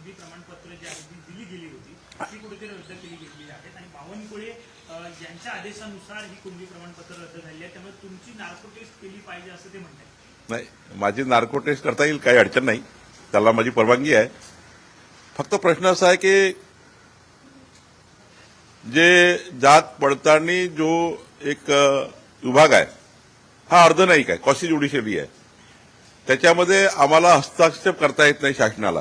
कुणबी प्रमाणपत्र जी आहेत ती दिली गेली होती ती कुठेतरी रद्द केली गेलेली आहेत आणि बावनकुळे यांच्या आदेशानुसार ही कुणबी प्रमाणपत्र रद्द झाली आहे, त्यामुळे तुमची नार्को टेस्ट केली पाहिजे असं ते म्हणतात. नाही, माझी नार्को टेस्ट करता येईल, काही अडचण नाही, त्याला माझी परवानगी आहे. फक्त प्रश्न असा आहे की जे जात पडताळणी जो एक विभाग आहे हा अर्धन्यायिक आहे, क्वासी ज्युडिशियरी आहे. त्याच्यामध्ये आम्हाला हस्तक्षेप करता येत नाही शासनाला.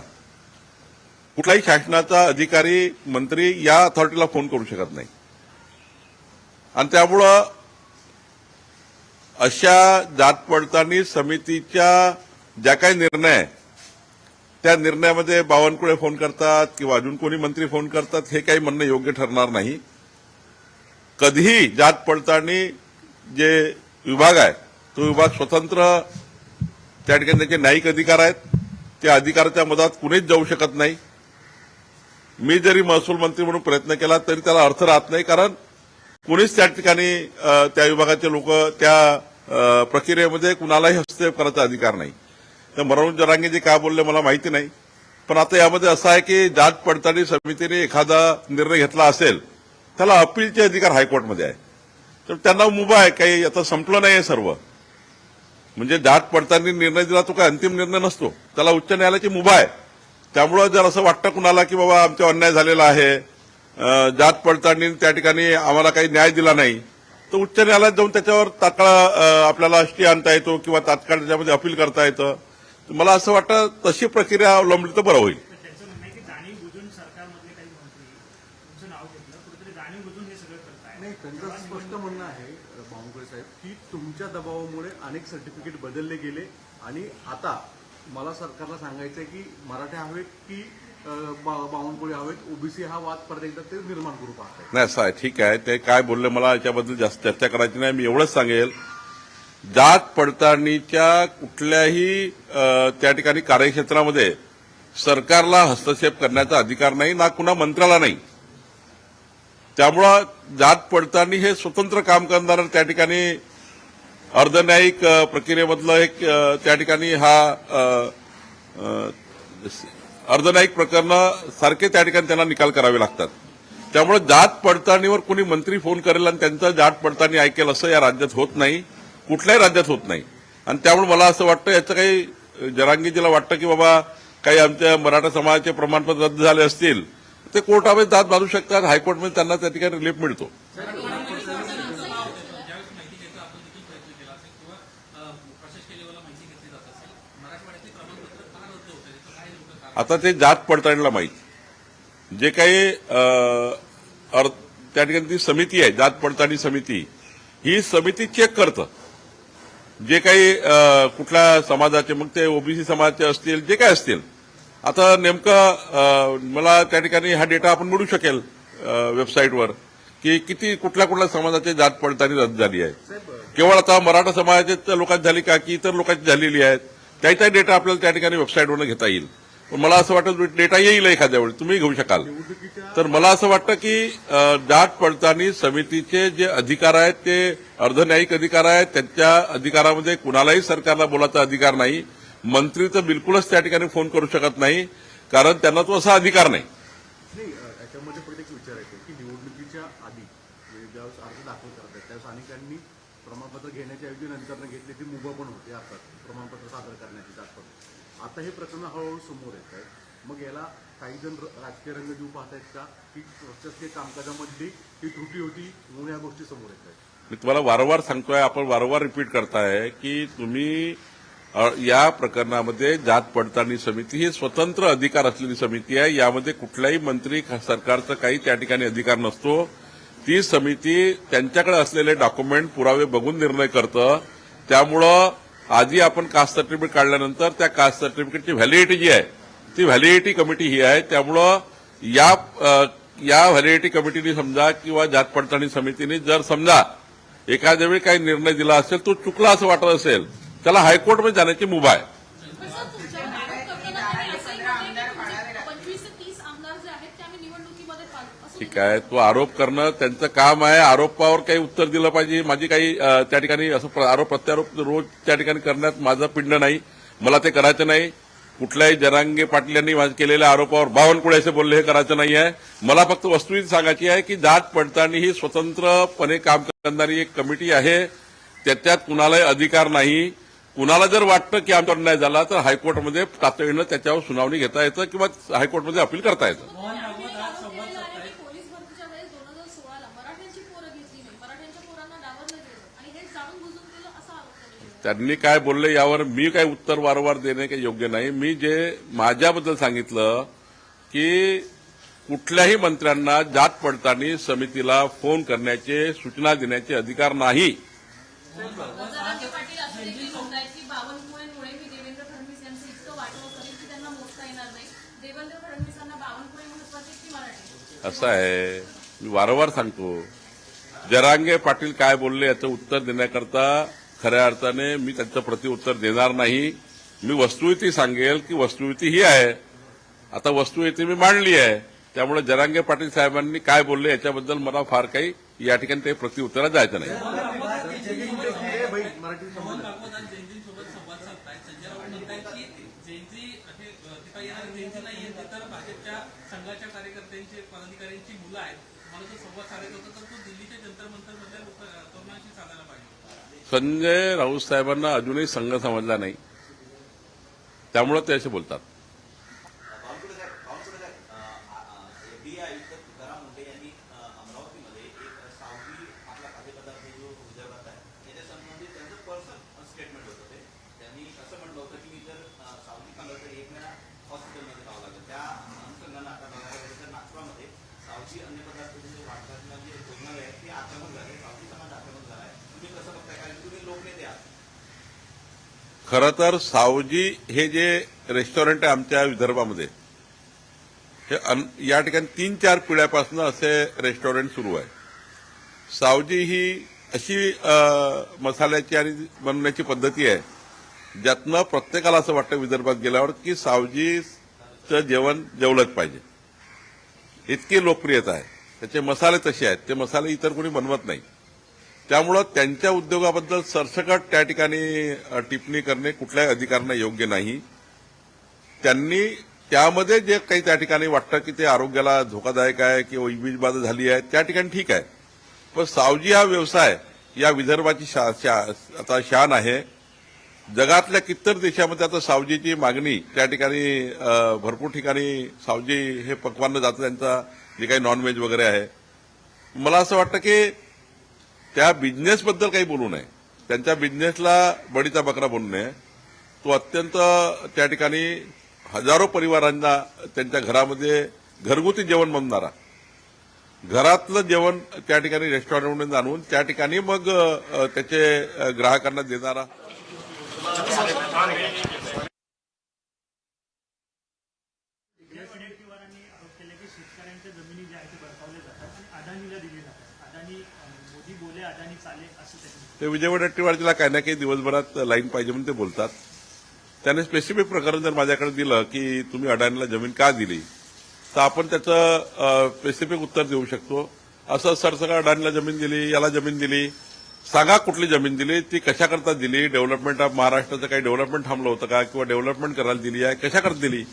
कुठलाही शासनाचा अधिकारी मंत्री या अथॉरिटीला फोन करू शकत नाही आणि त्यामुळं अशा जात पडताळणी समितीच्या ज्या काही निर्णय आहे त्या निर्णयामध्ये बावनकुळे फोन करतात किंवा अजून कोणी मंत्री फोन करतात हे काही म्हणणं योग्य ठरणार नाही. कधीही जात पडताळणी जे विभाग आहे तो विभाग स्वतंत्र, त्या ठिकाणी त्याचे न्यायिक अधिकार आहेत, त्या अधिकाराच्या मधात कुणीच जाऊ शकत नाही. मी जरी महसूल मंत्री म्हणून प्रयत्न केला तरी त्याला अर्थ राहत नाही, कारण कुणीच त्या ठिकाणी त्या विभागाचे लोक त्या प्रक्रियेमध्ये कुणालाही हस्तक्षेप करायचा अधिकार नाही. तर मनोज जरांगे काय बोलले मला माहिती नाही, पण आता यामध्ये असं आहे की जात पडताळणी समितीने एखादा निर्णय घेतला असेल त्याला अपीलचे अधिकार हायकोर्टमध्ये आहे. तर त्यांना मुभा आहे, काही आता संपलं नाही आहे सर्व. म्हणजे जात पडताळणी निर्णय दिला तो काय अंतिम निर्णय नसतो, त्याला उच्च न्यायालयाची मुभा आहे. त्यामुळं जर असं वाटतं कुणाला की बाबा आमचा अन्याय झालेला आहे, जात पडताळणी त्या ठिकाणी आम्हाला काही न्याय दिला नाही, तर उच्च न्यायालयात जाऊन त्याच्यावर तात्काळ आपल्याला स्टे आणता येतो किंवा तात्काळ त्याच्यामध्ये अपील करता येतं. मला असं वाटतं तशी प्रक्रिया अवलंबली तर बरं होईल. त्यांचं म्हणणं आहे की जाणीवबुजून सरकारमधले काही मंत्री तुमचं नाव घेतलं, कुठेतरी जाणीवबुजून हे सगळं करताय. नाही, त्यांचं स्पष्ट म्हणणं आहे बावनकुळे साहेब की तुमच्या दबावामुळे अनेक सर्टिफिकेट बदलले गेले आणि आता मला सरकारला सांगायचं आहे की मराठा हवेत की बावनकुळे हवेत, ओबीसी हा वाद परत एकदा ते निर्माण करू पाहताय. नाही, असं आहे, ठीक आहे, ते काय बोलले मला याच्याबद्दल जास्त चर्चा करायची नाही. मी एवढंच सांगेल, जात पडताळणीच्या कुठल्याही त्या ठिकाणी कार्यक्षेत्रामध्ये सरकारला हस्तक्षेप करण्याचा अधिकार नाही, ना कुणा मंत्र्याला नाही. त्यामुळं जात पडताळणी हे स्वतंत्र काम करणारं त्या ठिकाणी अर्धन्यायिक प्रक्रियेमधलं एक त्या ठिकाणी हा अर्धन्यायिक प्रकरणं सारखे त्या ठिकाणी त्यांना निकाल करावे लागतात. त्यामुळे जात पडताळणीवर कुणी मंत्री फोन करेल आणि त्यांचं जात पडताळणी ऐकेल असं या राज्यात होत नाही, कुठल्याही राज्यात होत नाही. आणि त्यामुळे मला असं वाटतं याचं काही जरांगीजीला वाटतं की बाबा काही आमच्या मराठा समाजाचे प्रमाणपत्र रद्द झाले असतील ते कोर्टामध्ये दाद बांधू शकतात, हायकोर्टमध्ये त्यांना त्या ठिकाणी रिलीफ मिळतो. आता ते जात पडताळणीला माहीत, जे काही त्या ठिकाणी ती समिती आहे जात पडताळणी समिती, ही समिती चेक करतं जे काही कुठल्या समाजाचे, मग ते ओबीसी समाजाचे असतील जे काय असतील. आता नेमकं मला त्या ठिकाणी हा डेटा आपण मिळू शकेल वेबसाईटवर की किती कुठल्या कुठल्या समाजाची जात पडताळणी रद्द झाली आहे. केवळ आता मराठा समाजाच्या लोकांची झाली का की इतर लोकांची झालेली आहेत, त्याचा डेटा आपल्याला त्या ठिकाणी वेबसाईटवरून घेता येईल. पण मला असं वाटतं डेटा येईल एखाद्या वेळी, तुम्ही घेऊ शकाल. तर मला असं वाटतं की जात पडताळणी समितीचे जे अधिकार आहेत ते अर्धन्यायिक अधिकार आहेत, त्यांच्या अधिकारामध्ये कुणालाही सरकारला बोलायचा अधिकार नाही. मंत्री तर बिलकुलच त्या ठिकाणी फोन करू शकत नाही, कारण त्यांना तो असा अधिकार नाही. याच्यामध्ये परत एक विचारायचं की निवडणुकीच्या आधी ज्यावेळेस अर्ज दाखल करतात त्यावेळेस अनेकांनी प्रमाणपत्र घेण्याच्या ऐवजी नंतर घेतली ती मुभा पण होती अर्थात प्रमाणपत्र सादर करण्याची जात. आता हे प्रकरण हळूहळू समोर येत आहे, मग याला काही जण राजकीय रंग देऊ पाहतायत का की प्रशासकीय कामकाजामधली ही त्रुटी होती म्हणून या गोष्टी समोर येत आहेत? मी तुम्हाला वारंवार सांगतोय, आपण वारंवार रिपीट करताय की तुम्ही या प्रकरणामध्ये जात पडताळणी समिती ही स्वतंत्र अधिकार असलेली समिती आहे. यामध्ये कुठलाही मंत्री सरकारचा काही त्या ठिकाणी अधिकार नसतो. ती समिती त्यांच्याकडे असलेले डॉक्युमेंट पुरावे बघून निर्णय करतं. त्यामुळं आधी आपण कास्ट सर्टिफिकेट काढल्यानंतर त्या कास्ट सर्टिफिकेटची व्हॅलिडिटी जी आहे ती व्हॅलिडिटी कमिटी ही आहे. त्यामुळं या व्हॅलिडिटी कमिटीने समजा किंवा जात पडताळणी समितीने जर समजा एखाद्या वेळी काही निर्णय दिला असेल तो चुकला असं वाटत असेल त्याला हायकोर्टमध्ये जाण्याची मुभा आहे. ठीक आहे, तो आरोप करणं त्यांचं काम आहे. आरोपावर काही उत्तर दिलं पाहिजे. माझी काही त्या ठिकाणी असं आरोप प्रत्यारोप रोज त्या ठिकाणी करण्यात माझं पिंड नाही, मला ते करायचं नाही. कुठल्याही जरांगे पाटील यांनी केलेल्या आरोपावर बावनकुळे असे बोलले हे करायचं नाही आहे. मला फक्त वस्तुस्थिती सांगायची आहे की जात पडताळणी ही स्वतंत्रपणे काम करणारी एक कमिटी आहे. त्याच्यात कुणालाही अधिकार नाही. कुणाला जर वाटतं की आमचा अन्याय झाला तर हायकोर्टमध्ये तातडीनं त्याच्यावर सुनावणी घेता येतं किंवा हायकोर्टमध्ये अपील करता येतं. पोलीस भरतीच्या वेळेस 2016ला मराठ्यांची पोरं घेतली नाही, मराठ्यांच्या पोरांना डावरलं गेलं आणि हे जाणून बुजून केलं असा आरोप त्यांनी केला. त्यांनी काय बोलले यावर मी काही उत्तर वारंवार देणे काही योग्य नाही. मी जे माझ्याबद्दल सांगितलं की कुठल्याही मंत्र्यांना जात पडताळणी समितीला फोन करण्याचे सूचना देण्याचे अधिकार नाही. जरांगे पाटील असं देखील म्हणतायत की बावनकुळेंमुळे मी देवेंद्र फडणवीस यांचं इतकं वाटोळं करेन की त्यांना मोजता येणार नाही. देवेंद्र फडणवीसांना बावनकुळे महत्वाचे की मराठी? असं आहे, मी वारंवार सांगतो, जरांगे पाटील काय बोलले याचं उत्तर देण्याकरता खऱ्या अर्थाने मी त्यांचं प्रत्युत्तर देणार नाही. मी वस्तुस्थिती सांगेल की वस्तुस्थिती ही आहे. आता वस्तुस्थिती मी मांडली आहे, त्यामुळे जरांगे पाटील साहेबांनी काय बोलले याच्याबद्दल मला फार काही या ठिकाणी ते प्रत्युत्तरात जायचं नाही. मराठी मोहन भागवत आणि जयंतीसोबत संवाद साधतायत. संजय राऊत म्हणतायत की जयंती तिथं येणार जयंती नाहीये, ते तर भाजपच्या संघाच्या कार्यकर्त्यांची पदाधिकाऱ्यांची मुलं आहेत. मला जो संवाद साधायचा होता तर तो दिल्लीच्या जंतर मंतर मधल्या तरुणांशी साधायला पाहिजे. संजय राऊत साहेबांना अजूनही संघ समजला नाही, त्यामुळे ते असे बोलतात. एफडीए आयुक्त तुकाराम मुंढे यांनी अमरावतीमध्ये एक सावजी आपला खाद्यपदार्थ जो विदर्भात आहे याच्या संबंधित त्यांचं पर्सनल स्टेटमेंट होतं. ते त्यांनी असं म्हटलं होतं की मी जर सावजी खाल्लं तर एक वेळा हॉस्पिटलमध्ये जावं लागेल. त्या अनुषंगानं आता बघायला गेलं तर नागपुरामध्ये सावजी अन्न पदार्थाचे जे वाटपाचं जे भोजनालय आहे ते आक्रमक झाले. सावजी समाज आक्रमक झाला आहे. तुम्ही कसं बघताय, कारण तुम्ही लोकनेते आहात. खरं तर सावजी हे जे रेस्टॉरंट आहे आमच्या विदर्भामध्ये, हे या ठिकाणी 3-4 पिढ्यापासून असे रेस्टॉरंट सुरू आहे. सावजी ही अशी मसाल्याची आणि बनवण्याची पद्धती आहे ज्यातनं प्रत्येकाला असं वाटतं विदर्भात गेल्यावर की सावजीचं जेवण जेवलंच पाहिजे. इतकी लोकप्रियता आहे. त्याचे मसाले तसे आहेत, ते मसाले इतर कोणी बनवत नाही. त्यामुळं त्यांच्या उद्योगाबद्दल सरसकट त्या ठिकाणी टिप्पणी करणे कुठल्याही अधिकाऱ्यांना योग्य नाही. त्यांनी त्यामध्ये जे काही त्या ठिकाणी वाटतं की ते आरोग्याला धोकादायक आहे किंवा वीजबाधा झाली आहे त्या ठिकाणी ठीक आहे, पण सावजी हा व्यवसाय या विदर्भाची आता शान आहे. जगातल्या कित्तर देशामध्ये आता सावजीची मागणी त्या ठिकाणी भरपूर ठिकाणी सावजी हे पक्वान्न जातं, त्यांचा जे काही नॉनव्हेज वगैरे आहे. मला असं वाटतं की त्या बिझनेसबद्दल काही बोलू नये, त्यांच्या बिझनेसला बडीचा बकरा बनू नये. तो अत्यंत त्या ठिकाणी हजारो परिवारांना त्यांच्या घरामध्ये घरगुती जेवण बनवणारा, घरातलं जेवण त्या ठिकाणी रेस्टॉरंटमध्ये आणून त्या ठिकाणी मग त्याचे ग्राहकांना देणारा. वडेट्टीवारांनी आरोप केला की शेतकऱ्यांच्या जमिनी ज्या आहेत ते बळकावल्या जातात आणि अदानीला दिले जातात. अदानी मोदी बोले अदानी चाले असं त्यांनी. ते विजय वडेट्टीवारला काही ना काही दिवसभरात लाईन पाहिजे म्हणून ते बोलतात. त्याने स्पेसिफिक प्रकरण जर माझ्याकडे दिलं की तुम्ही अडाणीला जमीन का दिली तर आपण त्याचं स्पेसिफिक उत्तर देऊ शकतो. असं सरसकट अडाणीला जमीन दिली, याला जमीन दिली, सांगा कुठली जमीन दिली, ती कशाकरता दिली, डेव्हलपमेंट ऑफ महाराष्ट्राचं काही डेव्हलपमेंट थांबलं होतं का किंवा डेव्हलपमेंट करायला दिली आहे, कशाकरता दिली,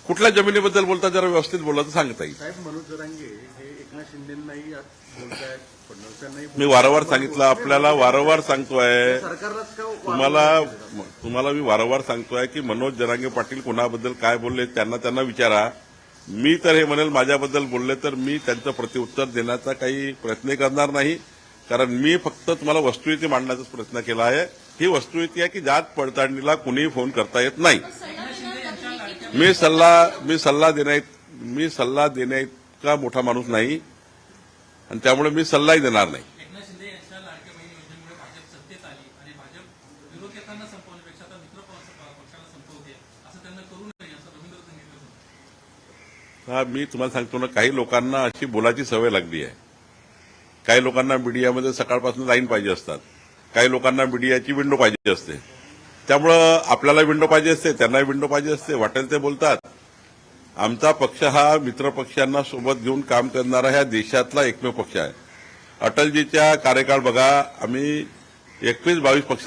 कुठल्या जमिनीबद्दल बोलता जरा व्यवस्थित बोलला तर सांगता येईल. साहेब, मनोज जरांगे हे एकनाथ शिंदेंनाही बोलतायत, फडणवीसांनाही मी वारंवार सांगितलं, आपल्याला वारंवार सांगतोय, सरकारलाच का तुम्हाला मी वारंवार सांगतोय की मनोज जरांगे पाटील कोणाबद्दल काय बोलले त्यांना विचारा. मी तर हे म्हणेल माझ्याबद्दल बोलले तर मी त्यांचं प्रत्युत्तर देण्याचा काही प्रयत्न करणार नाही, कारण मी फक्त तुम्हाला वस्तुस्थिती मांडण्याचाच प्रयत्न केला आहे. ही वस्तुस्थिती आहे की जात पडताळणीला कुणीही फोन करता येत नाही. मी सल्ला देण्याइतका मोठा माणूस नाही आणि त्यामुळे मी सल्लाही देणार नाही. एकनाथ शिंदे यांच्या लाडक्या बहीण योजनेमुळे भाजप सत्तेत आली आणि भाजप विरोधकांना संपवण्यापेक्षा आता मित्र पक्षाला संपवते, असं त्यांना करू नये असं रवींद्र सांगितलं. मी तुम्हाला सांगतो ना, काही लोकांना अशी बोलायची सवय लागली आहे. काही लोकांना मीडियामध्ये सकाळपासून लाईन पाहिजे असतात, काही लोकांना मीडियाची विंडो पाहिजे असते. त्यामुळं आपल्याला विंडो पाहिजे असते, त्यांनाही विंडो पाहिजे असते, वाटेल ते बोलतात. आमचा पक्ष हा मित्रपक्षांना सोबत घेऊन काम करणारा ह्या देशातला एकमेव पक्ष आहे. अटलजीच्या कार्यकाळ बघा, आम्ही 21-22 पक्ष